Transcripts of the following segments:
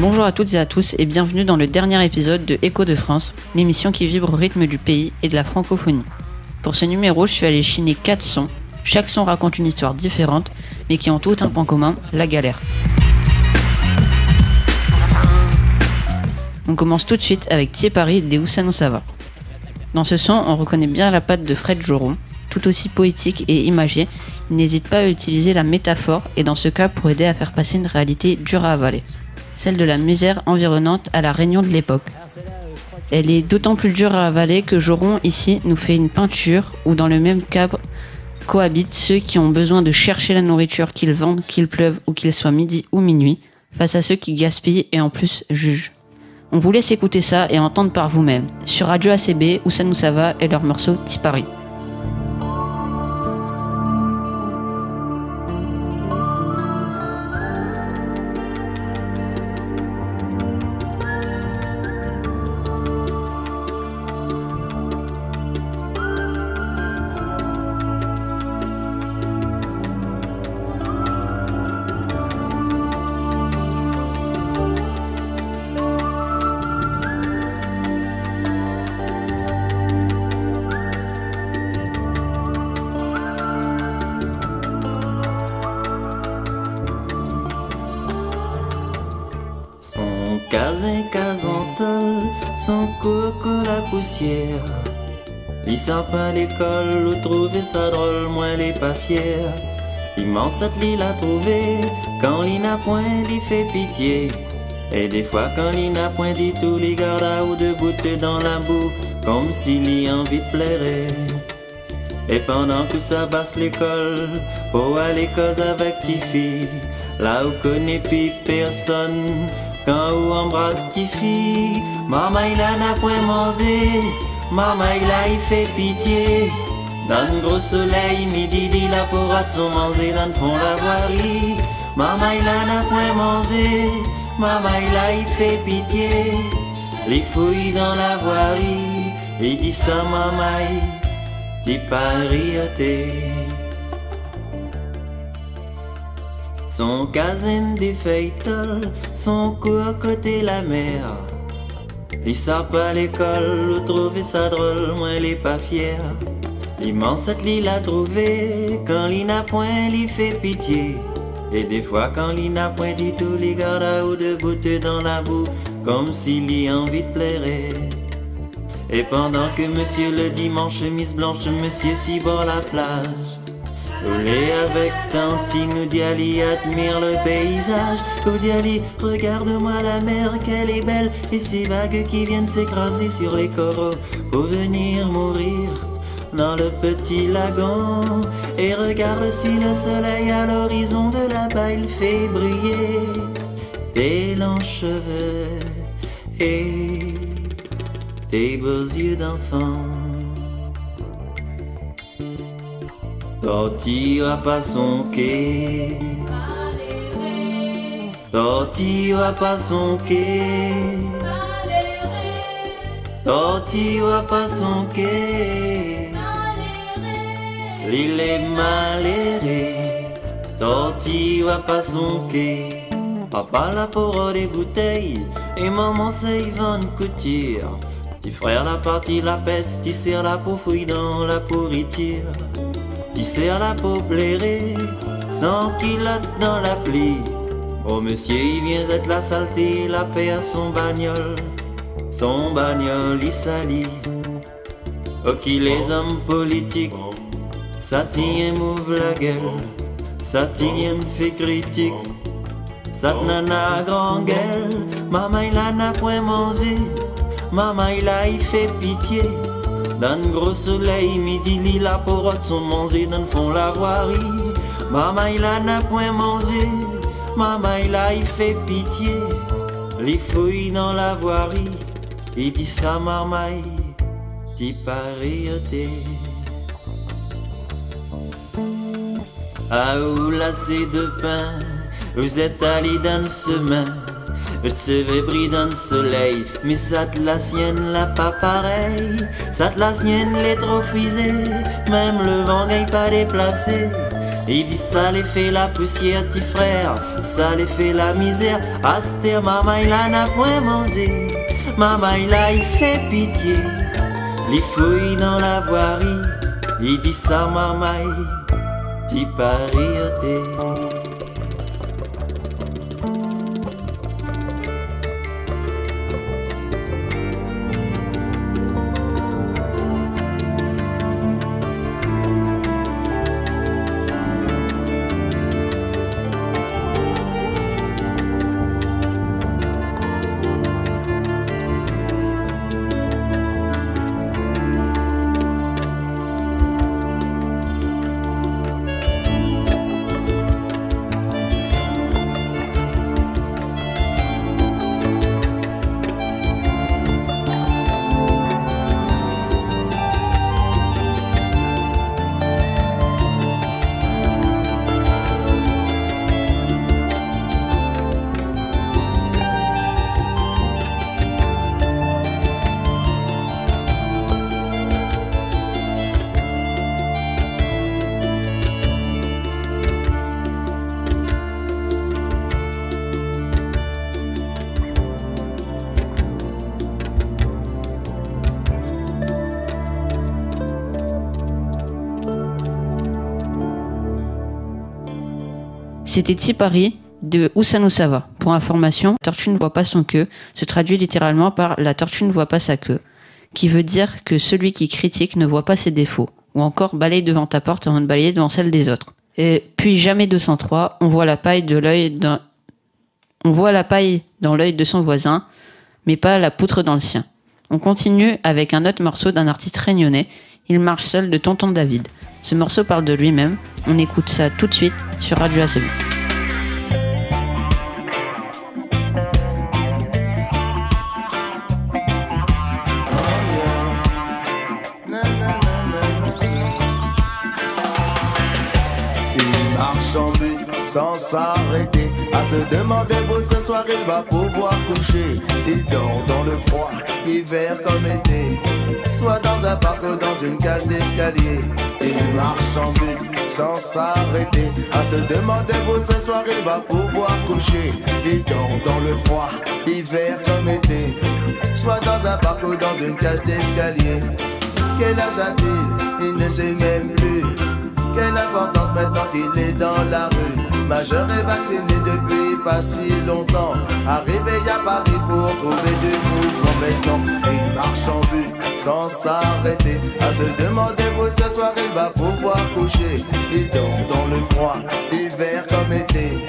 Bonjour à toutes et à tous et bienvenue dans le dernier épisode de Écho de France, l'émission qui vibre au rythme du pays et de la francophonie. Pour ce numéro, je suis allé chiner 4 sons. Chaque son raconte une histoire différente, mais qui ont tous un point commun, la galère. On commence tout de suite avec Thier Paris des Où ça nous ça va. Dans ce son, on reconnaît bien la patte de Fred Joron, tout aussi poétique et imagé. Il n'hésite pas à utiliser la métaphore et dans ce cas pour aider à faire passer une réalité dure à avaler, celle de la misère environnante à la Réunion de l'époque. Elle est d'autant plus dure à avaler que Joron ici nous fait une peinture où dans le même cadre cohabitent ceux qui ont besoin de chercher la nourriture qu'ils vendent, qu'il pleuve ou qu'il soit midi ou minuit, face à ceux qui gaspillent et en plus jugent. On vous laisse écouter ça et entendre par vous-même, sur Radio ACB, Où ça nous ça va et leur morceau Thier Paris. Casentol, son coco la poussière. Il sort pas à l'école ou trouver ça drôle, moi les pas fier. Immense il l'a trouvé, quand il n'a point, il fait pitié. Et des fois quand il n'a point dit tout, il garde à ou de bouter dans la boue, comme s'il y a envie de plaire. Et pendant que ça basse l'école, pour aller cause avec Tiffy, là où connaît plus personne. Quand on embrasse tes filles, maman il a n'a point mangé, maman il fait pitié. Dans le gros soleil, midi il a pour son manger dans le fond la voirie. Maman il a n'a point mangé, maman il fait pitié. Les fouilles dans la voirie, il dit ça maman, Thier Paris son casin des feuilletons, son cou à côté la mer. Il sort pas à l'école, ou trouver ça drôle, moi il est pas fier. L'immense il l'a trouvé, quand il n'a point, il fait pitié. Et des fois quand il n'a point dit tout, il garde à ou de bouter dans la boue, comme s'il y a envie de plaire. Et pendant que monsieur le dimanche, chemise blanche, monsieur s'y bord la plage. Roulez avec Tantine, ou Diali admire le paysage. Ou Diali, regarde-moi la mer, qu'elle est belle. Et ces vagues qui viennent s'écraser sur les coraux pour venir mourir dans le petit lagon. Et regarde si le soleil à l'horizon de là-bas il fait briller tes longs cheveux et tes beaux yeux d'enfant. Tortille à pas son quai, tortille à pas son quai, tortille à pas son quai. L'île est malérée, tortille à pas son quai. Papa la pour des bouteilles et maman c'est Yvonne Couture. Petit frère la partie la peste, tu serres la peau fouille dans la pourriture. Qui sert la peau plairée, sans culotte dans la plie. Oh monsieur, il vient être la saleté, la paix à son bagnole il salit. Ok les hommes politiques, ça tient m'ouvre la gueule, ça tient me fait critique. Ça nana grand gueule, maman il a n'a point mangé, maman il fait pitié. Dans le gros soleil, midi, il a pour son manger dans le fond la voirie. Maman, il a n'a point mangé, maman, il fait pitié. Les fouilles dans la voirie, il dit ça, maman, Thier Paris Ah, où lassé de pain, vous êtes allé dans le chemin. Tu veux briller dans le soleil, mais ça te la sienne là pas pareil. Ça te la sienne l'est trop frisée, même le vent n'est pas déplacé. Il dit ça les fait la poussière, petit frère, ça les fait la misère. Aster, maman il a n'a point mangé, maman il a il fait pitié. Les fouilles dans la voirie, il dit ça maman, t'y parioté. C'était Tipari de Où ça nous ça va. Pour information, la tortue ne voit pas son queue se traduit littéralement par la tortue ne voit pas sa queue, qui veut dire que celui qui critique ne voit pas ses défauts, ou encore balaye devant ta porte avant de balayer devant celle des autres. Et puis jamais 203, on voit la paille dans l'œil de son voisin, mais pas la poutre dans le sien. On continue avec un autre morceau d'un artiste réunionnais, Il marche seul de Tonton David. Ce morceau parle de lui-même, on écoute ça tout de suite sur Radio ACB. Il marche en but sans s'arrêter, à se demander où ce soir il va pouvoir coucher. Il dort dans le froid, hiver comme été, soit dans un parc ou dans une cage d'escalier. Il marche en but sans s'arrêter, à se demander où ce soir il va pouvoir coucher. Il dort dans le froid, hiver comme été, soit dans un parc ou dans une cage d'escalier. Quel âge a-t-il? Il ne sait même plus. Quelle importance maintenant qu'il est dans la rue. Majeur et vacciné depuis pas si longtemps, arrivé à Paris pour trouver du mouvement. Maintenant il marche en but sans s'arrêter, à se demander où ce soir il va pouvoir coucher. Il dort dans le froid, hiver comme été,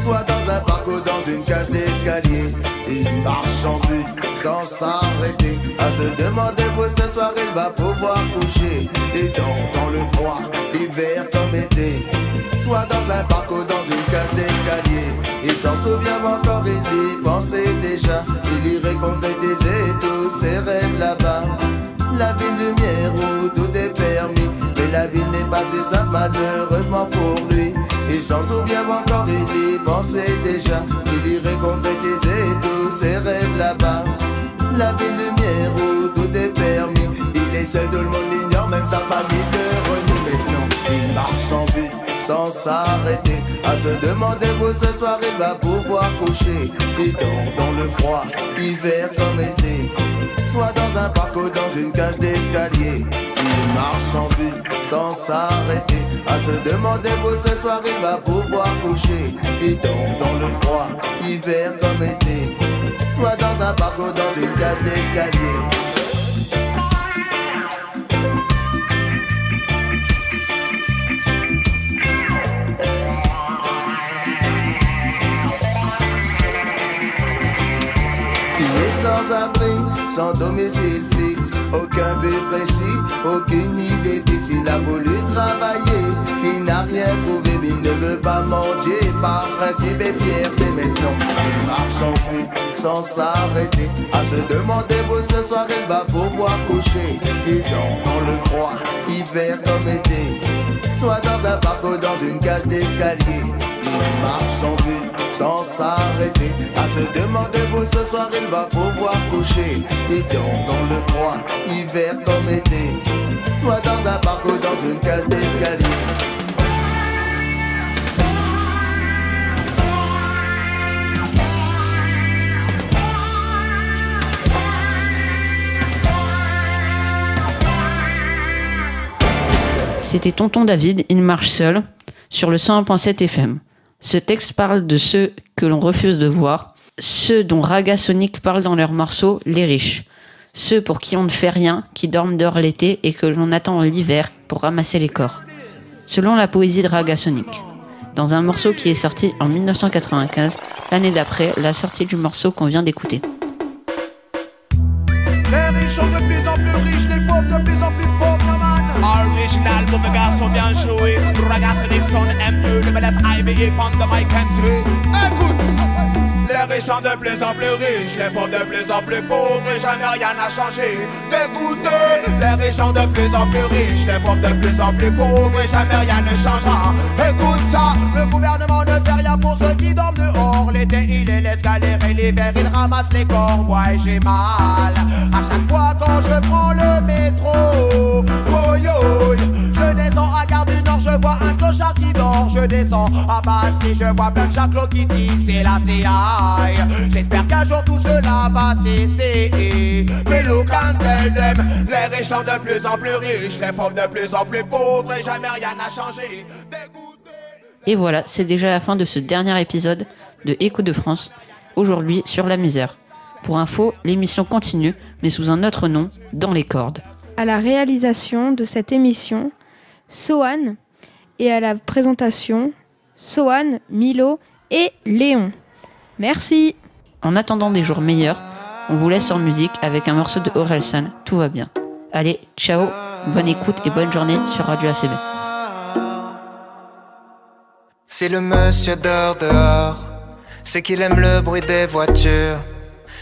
soit dans un parc ou dans une cage d'escalier. Il marche en but sans s'arrêter, à se demander où ce soir il va pouvoir coucher. Il dort dans le froid, hiver comme été, soit dans un parc ou dans une cage d'escalier. Il s'en souvient encore, il y pensait déjà, il irait concrétiser tous ses rêves là-bas. La ville lumière où tout est permis, mais la ville n'est pas si simple malheureusement pour lui. Il s'en souvient encore, il y pensait déjà, il irait concrétiser tous ses rêves là-bas. La ville lumière où tout est permis, il est seul, tout le monde l'ignore, même sa famille le renie. Maintenant il marche en but sans s'arrêter, à se demander où ce soir il va pouvoir coucher. Il dort dans le froid, hiver comme été, soit dans un parc ou dans une cage d'escalier. Il marche en but sans s'arrêter, à se demander où ce soir il va pouvoir coucher. Il dort dans le froid, hiver comme été, soit dans un parc ou dans une cage d'escalier. Sans abri, sans domicile fixe, aucun but précis, aucune idée fixe. Il a voulu travailler, il n'a rien trouvé, mais il ne veut pas manger par principe et fierté. Maintenant il marche en but sans s'arrêter, à se demander où ce soir il va pouvoir coucher. Il dort dans le froid, hiver comme été, soit dans un parc ou dans une cage d'escalier. Il marche sans but sans s'arrêter, à se demander où ce soir il va pouvoir coucher. Il dort dans le froid, hiver comme été, soit dans un parc ou dans une cage d'escalier. C'était Tonton David, il marche seul, sur le 101.7 FM. Ce texte parle de ceux que l'on refuse de voir, ceux dont Raga Sonic parle dans leur morceau « Les riches ». Ceux pour qui on ne fait rien, qui dorment dehors l'été et que l'on attend l'hiver pour ramasser les corps. Selon la poésie de Raga Sonic. Dans un morceau qui est sorti en 1995, l'année d'après la sortie du morceau qu'on vient d'écouter. Les riches sont de plus en plus riches, les pauvres de plus en plus pauvres, man. Original, mauvais garçon bien joué. Raga Sonic son M2, le menace Ivy et Panda Mike M3. Écoute! Les riches sont de plus en plus riches, les pauvres de plus en plus pauvres, et jamais rien n'a changé. Dégoûté, les riches sont de plus en plus riches, les pauvres de plus en plus pauvres, et jamais rien ne changera. Écoute ça, le gouvernement ne fait rien pour ceux qui dorment dehors. L'été il les laisse galérer, l'hiver il ramasse les corps. Ouais, j'ai mal à chaque fois quand je prends le métro. Oh yo, je descends à Gare du Nord, je vois un clochard qui dort. Je descends à Bastille, je vois plein de Jacques qui disent c'est la CA. J'espère qu'un jour tout cela va cesser. Mais look and tell them, les riches sont de plus en plus riches, les pauvres de plus en plus pauvres, et jamais rien n'a changé. Et voilà, c'est déjà la fin de ce dernier épisode de Écho de France, aujourd'hui sur la misère. Pour info, l'émission continue, mais sous un autre nom, Dans les cordes. À la réalisation de cette émission, Sohan, et à la présentation, Sohan, Milo et Léon. Merci. En attendant des jours meilleurs, on vous laisse en musique avec un morceau de Orelsan, Tout va bien. Allez, ciao, bonne écoute et bonne journée sur Radio ACB. Si le monsieur dort dehors, c'est qu'il aime le bruit des voitures.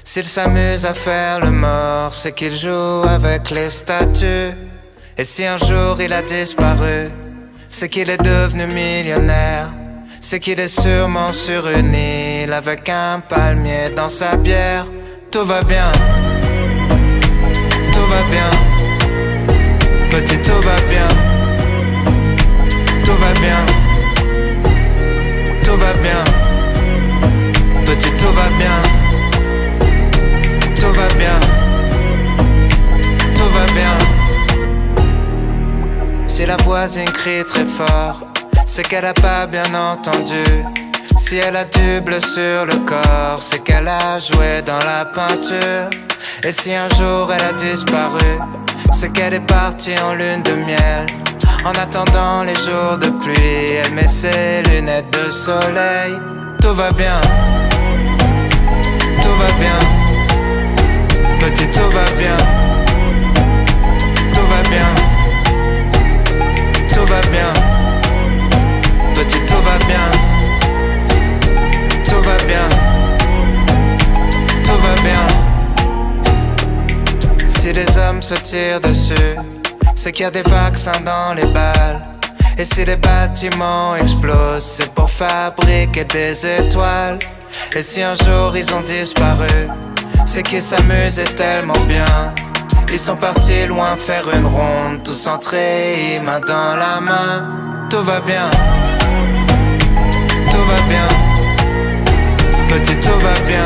S'il s'amuse à faire le mort, c'est qu'il joue avec les statues. Et si un jour il a disparu, c'est qu'il est devenu millionnaire. C'est qu'il est sûrement sur une île avec un palmier dans sa bière. Tout va bien, tout va bien, petit tout va bien, tout va bien, tout va bien, petit tout va bien, tout va bien, tout va bien. Si la voisine crie très fort, c'est qu'elle a pas bien entendu. Si elle a du bleu sur le corps, c'est qu'elle a joué dans la peinture. Et si un jour elle a disparu, c'est qu'elle est partie en lune de miel. En attendant les jours de pluie, elle met ses lunettes de soleil. Tout va bien, tout va bien, petit tout va bien, tout va bien, tout va bien, petit tout va bien, tout va bien, tout va bien. Si les hommes se tirent dessus, c'est qu'il y a des vaccins dans les balles. Et si les bâtiments explosent, c'est pour fabriquer des étoiles. Et si un jour ils ont disparu, c'est qu'ils s'amusaient tellement bien. Ils sont partis loin faire une ronde, tous entrés, main dans la main. Tout va bien, tout va bien, petit tout va bien,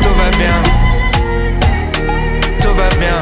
tout va bien, tout va bien,